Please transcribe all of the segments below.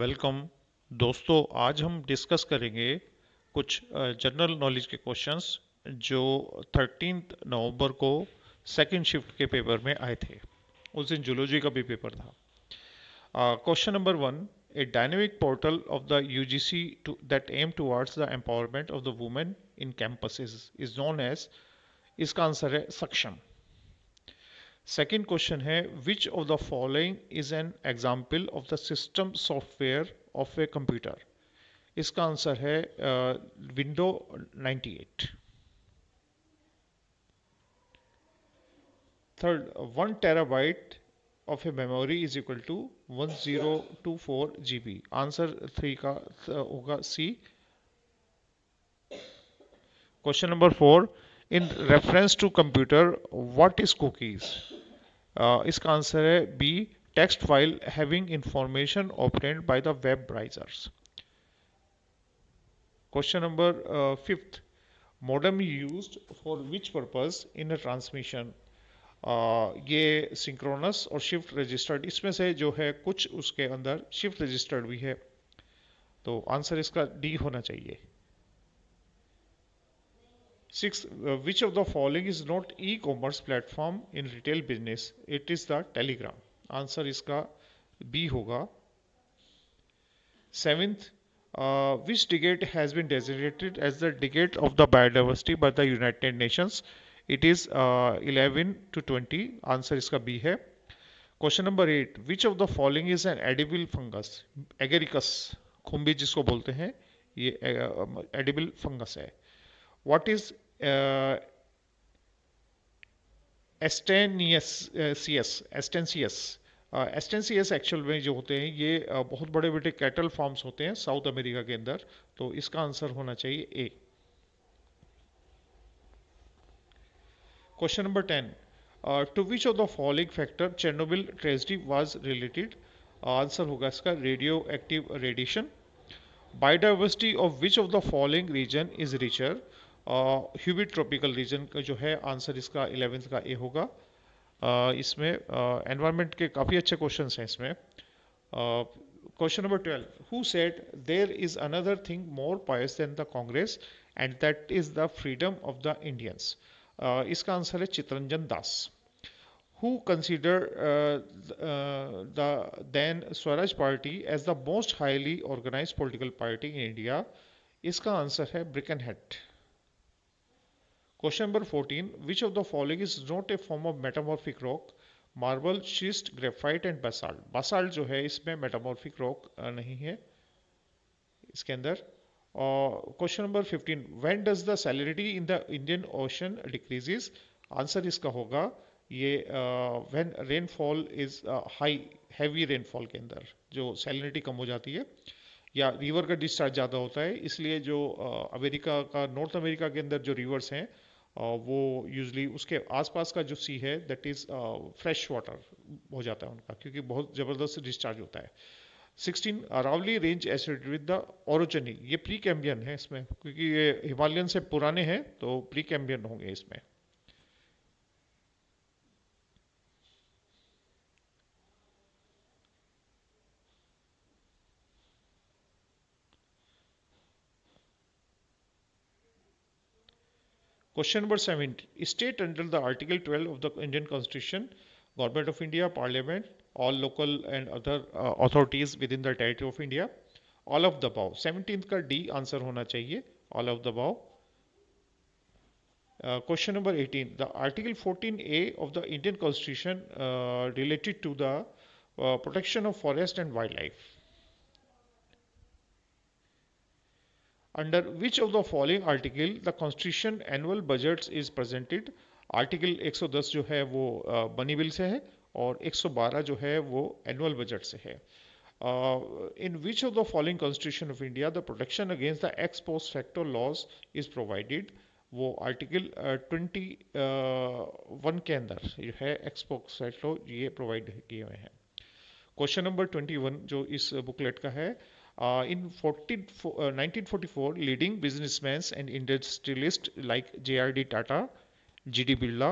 Welcome दोस्तों। आज हम डिस्कस करेंगे कुछ जनरल नॉलेज के क्वेश्चंस जो 13 नवंबर को सेकंड शिफ्ट के पेपर में आए थे। उस दिन जूलॉजी का भी पेपर था। Question number one, a dynamic portal of the UGC that aim towards the empowerment of the women in campuses is known as. इसका आंसर है सक्षम। सेकेंड क्वेश्चन है, which of the following is an example of the system software of a computer. इसका answer है window 98। Third, 1 TB of a memory is equal to 1024 GB। Answer three का होगा C. Question number four, in reference to computer what is cookies. इसका answer है B, text file having information obtained by the web browsers। Question number fifth, modem used for which purpose in a transmission। ये synchronous और shift registered, इसमें से जो है कुछ उसके अंदर शिफ्ट रजिस्टर्ड भी है, तो आंसर इसका डी होना चाहिए। Six, which of the following is not e commerce platform in retail business. It is the Telegram. Answer इसका बी होगा। Seventh, which decade has been designated as the decade of the biodiversity by the United Nations। It is 11 to 20। Answer इसका B है। Question number eight, which of the following is an edible fungus. Agaricus, खुम्बी जिसको बोलते हैं, ये edible fungus है। What is एस्टेनियस एस्टेंसियस। एस्टेंसियस एक्चुअल में जो होते हैं ये बहुत बड़े बड़े कैटल फार्म्स होते हैं साउथ अमेरिका के अंदर, तो इसका आंसर होना चाहिए A. Question number 10, to which of the following factor Chernobyl tragedy was related. Answer होगा इसका radioactive radiation. Biodiversity of which of the following region is richer. Humid tropical region का जो है आंसर इसका 11th का ए होगा। इसमें environment के काफ़ी अच्छे क्वेश्चंस हैं इसमें। Question number 12, who said there is another thing more pious than the Congress and that is the freedom of the Indians. इसका आंसर है Chittaranjan Das. Who consider the then Swaraj party as the most highly organised political party in India. इसका answer है Birkenhead. Question number 14, which of the following is not a form of metamorphic rock. Marble, schist, graphite and Basalt. Basalt जो है इसमें metamorphic rock नहीं है इसके अंदर। Question number 15, when does the salinity in the Indian ocean decreases. Answer इसका होगा ये when rainfall is high, heavy rainfall के अंदर जो सैलिनिटी कम हो जाती है या रिवर का डिस्चार्ज ज़्यादा होता है, इसलिए जो अमेरिका का, नॉर्थ अमेरिका के अंदर जो रिवर्स हैं वो यूजली उसके आसपास का जो सी है दैट इज फ्रेश वाटर हो जाता है उनका, क्योंकि बहुत ज़बरदस्त डिस्चार्ज होता है। 16, Aravalli range associated with the orogeny. ये प्री कैम्बियन है इसमें, क्योंकि ये हिमालयन से पुराने हैं तो प्री कैम्बियन होंगे इसमें। Question number 7. State under the Article 12 of the Indian Constitution, Government of India, Parliament, all local and other authorities within the territory of India. All of the above. 17th का D answer होना चाहिए, all of the above. Question number 18. The Article 14A of the Indian Constitution related to the protection of forest and wildlife. Under which of the following article the constitution annual budgets is presented। Article 110 जो है वो बनी bill से है और 112 जो है वो एनुअल बजट से है। In which of the following constitution of India the protection against the ex post facto laws is provided. वो आर्टिकल 21 के अंदर जो है एक्स पोस्ट फैक्टो ये प्रोवाइड किए हुए हैं। क्वेश्चन नंबर 21 जो इस बुकलेट का है, in 1944 leading businessmen and industrialists like JRD Tata, GD Birla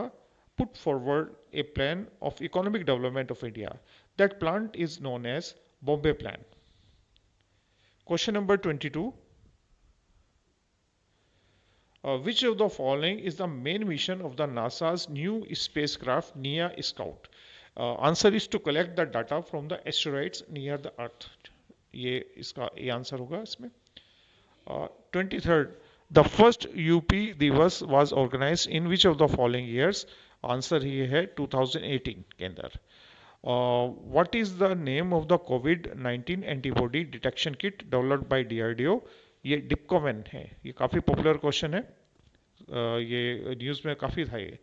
put forward a plan of economic development of India. That plan is known as Bombay Plan। Question number 22, which of the following is the main mission of the NASA's new spacecraft NEA Scout? Answer is to collect the data from the asteroids near the Earth. ये answer होगा इसमें. 23rd, the first UP दिवस was organized in which of the following years? Answer ये है 2018 के अंदर. What is the name of the COVID-19 antibody detection kit developed by DRDO? ये डिप्कोमैन है. ये काफ़ी पॉपुलर क्वेश्चन है. ये न्यूज़ में काफ़ी था ये.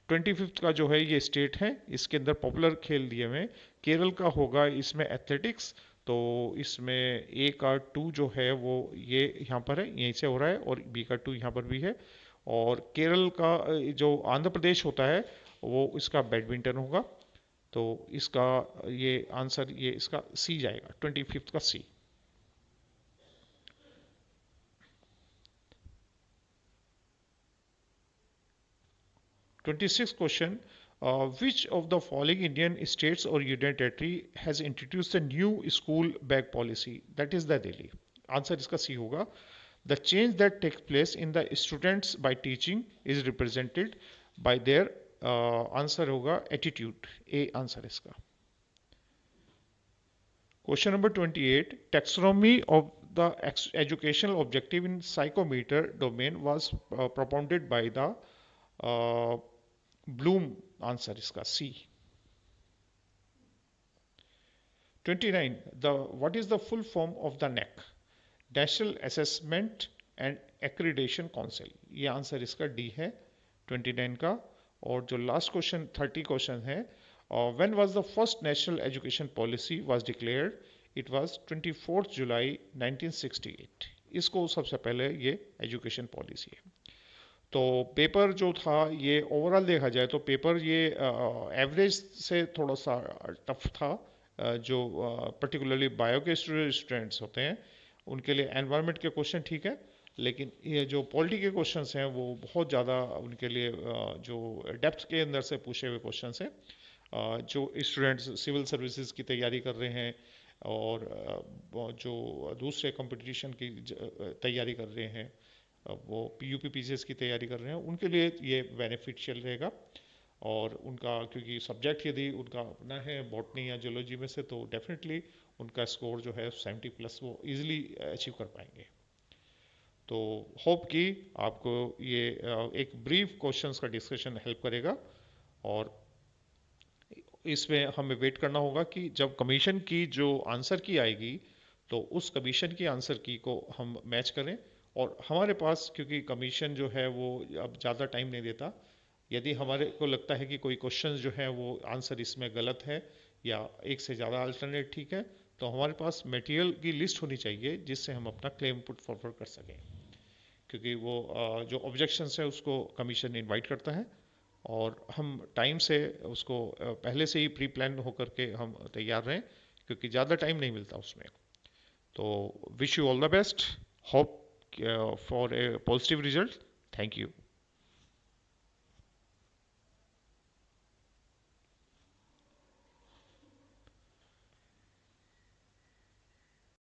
25th का जो है ये स्टेट है, इसके अंदर पॉपुलर खेल दिए हुए. केरल का होगा इसमें एथलेटिक्स. तो इसमें ए का 2 जो है वो ये यहाँ पर है, यहीं से हो रहा है, और बी का 2 यहाँ पर भी है. और केरल का जो आंध्र प्रदेश होता है वो इसका बैडमिंटन होगा. तो इसका ये आंसर ये इसका सी जाएगा, 25th का सी. 26th question, which of the following Indian states or union territory has introduced a new school bag policy? That is the Delhi. Answer इसका सी होगा. The change that takes place in the students by teaching is represented by their answer होगा attitude. A answer इसका. Question number 28. Taxonomy of the educational objective in psychometer domain was propounded by the Bloom. Answer इसका सी. 29. What is the full form of the NAC? National Assessment and Accreditation Council. ये answer इसका D है 29 का. और जो last question 30 question है, when was the first national education policy was declared? It was 24th July 1968. इसको सबसे पहले ये एजुकेशन पॉलिसी है. तो पेपर जो था ये ओवरऑल देखा जाए तो पेपर ये एवरेज से थोड़ा सा टफ था. जो पर्टिकुलरली बायो के स्टूडेंट्स होते हैं उनके लिए एनवायरनमेंट के क्वेश्चन ठीक है, लेकिन ये जो पॉलिटी के क्वेश्चंस हैं वो बहुत ज़्यादा उनके लिए जो डेप्थ के अंदर से पूछे हुए क्वेश्चंस हैं. जो स्टूडेंट्स सिविल सर्विसेज की तैयारी कर रहे हैं और जो दूसरे कंपटीशन की तैयारी कर रहे हैं, वो यूपीपीसीएस की तैयारी कर रहे हैं, उनके लिए ये बेनिफिशियल रहेगा. और उनका क्योंकि सब्जेक्ट यदि उनका अपना है बॉटनी या जियोलॉजी में से, तो डेफिनेटली उनका स्कोर जो है 70+ वो इजीली अचीव कर पाएंगे. तो होप कि आपको ये एक ब्रीफ क्वेश्चंस का डिस्कशन हेल्प करेगा. और इसमें हमें वेट करना होगा कि जब कमीशन की जो आंसर की आएगी तो उस कमीशन की आंसर की को हम मैच करें. और हमारे पास क्योंकि कमीशन जो है वो अब ज़्यादा टाइम नहीं देता, यदि हमारे को लगता है कि कोई क्वेश्चन जो है वो आंसर इसमें गलत है या एक से ज़्यादा अल्टरनेट ठीक है, तो हमारे पास मटेरियल की लिस्ट होनी चाहिए जिससे हम अपना क्लेम पुट फॉरवर्ड कर सकें. क्योंकि वो जो ऑब्जेक्शंस है उसको कमीशन इनवाइट करता है और हम टाइम से उसको पहले से ही प्री प्लान होकर के हम तैयार रहें, क्योंकि ज़्यादा टाइम नहीं मिलता उसमें. तो wish you all the best. Hope for a positive result. Thank you.